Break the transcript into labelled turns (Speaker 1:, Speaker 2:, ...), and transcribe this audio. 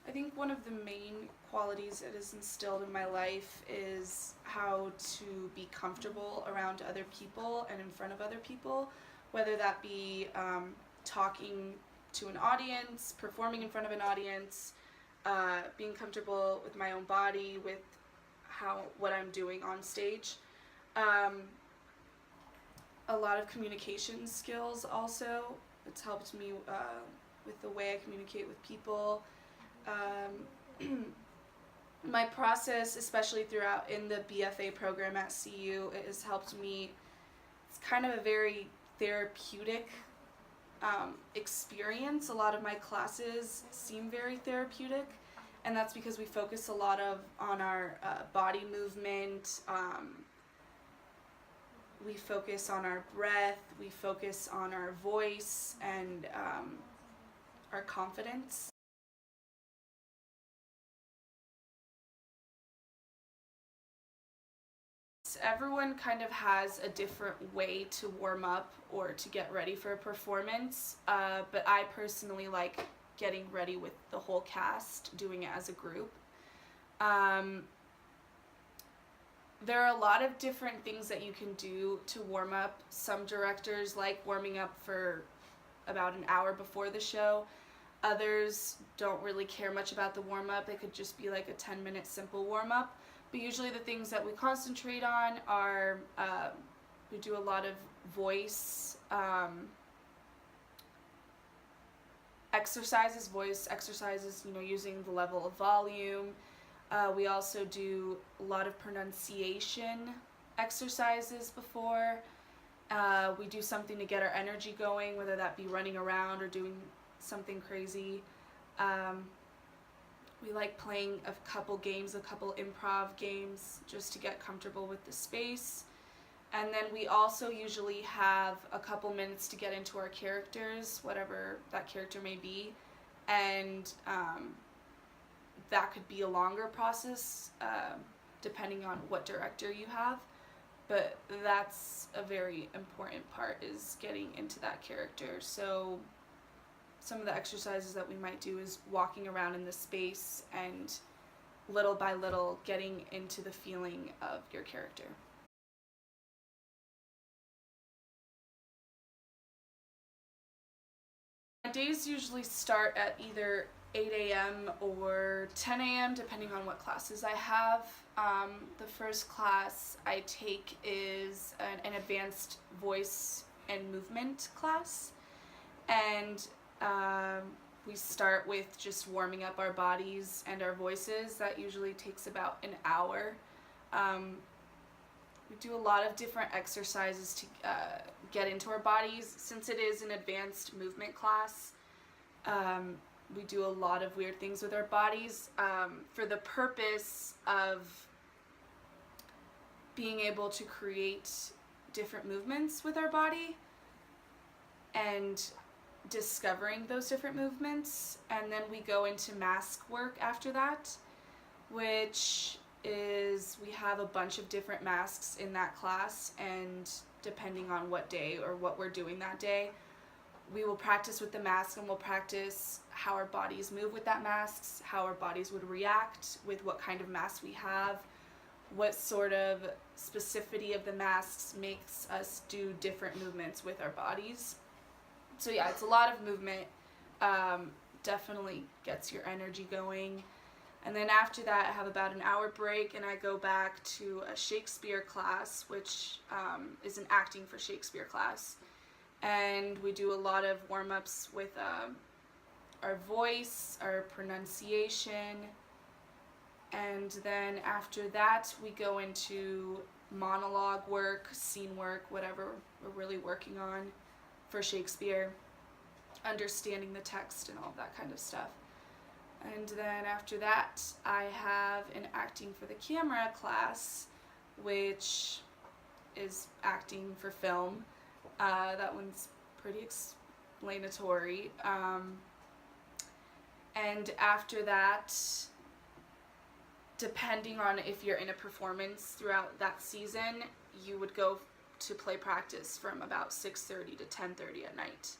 Speaker 1: I think one of the main qualities it has instilled in my life is how to be comfortable around other people and in front of other people, whether that be talking to an audience, performing in front of an audience, being comfortable with my own body, with what I'm doing on stage. A lot of communication skills also. It's helped me with the way I communicate with people. My process, especially throughout in the BFA program at CU, it has helped me. It's kind of a very therapeutic experience. A lot of my classes seem very therapeutic, and that's because we focus a lot on our body movement. We focus on our breath. We focus on our voice and our confidence. Everyone kind of has a different way to warm up or to get ready for a performance, but I personally like getting ready with the whole cast, doing it as a group. There are a lot of different things that you can do to warm up. Some directors like warming up for about an hour before the show. Others don't really care much about the warm-up. It could just be like a 10-minute simple warm-up. But usually the things that we concentrate on are, we do a lot of voice exercises, using the level of volume. We also do a lot of pronunciation exercises before. We do something to get our energy going, whether that be running around or doing something crazy. We like playing a couple improv games, just to get comfortable with the space. And then we also usually have a couple minutes to get into our characters, whatever that character may be. And that could be a longer process, depending on what director you have. But that's a very important part, is getting into that character. So some of the exercises that we might do is walking around in the space and little by little getting into the feeling of your character. My days usually start at either 8 a.m. or 10 a.m. depending on what classes I have. The first class I take is an advanced voice and movement class, and we start with just warming up our bodies and our voices. That usually takes about an hour. We do a lot of different exercises to get into our bodies. Since it is an advanced movement class, we do a lot of weird things with our bodies for the purpose of being able to create different movements with our body and discovering those different movements. And then we go into mask work after that, which is, we have a bunch of different masks in that class, and depending on what day or what we're doing that day, we will practice with the mask, and we'll practice how our bodies move with that mask, how our bodies would react with what kind of mask we have, what sort of specificity of the masks makes us do different movements with our bodies. So yeah, it's a lot of movement, definitely gets your energy going. And then after that, I have about an hour break, and I go back to a Shakespeare class, which is an acting for Shakespeare class. And we do a lot of warm-ups with our voice, our pronunciation, and then after that, we go into monologue work, scene work, whatever we're really working on for Shakespeare, understanding the text and all that kind of stuff. And then after that, I have an acting for the camera class, which is acting for film. That one's pretty explanatory. And after that, depending on if you're in a performance throughout that season, you would go to play practice from about 6:30 to 10:30 at night.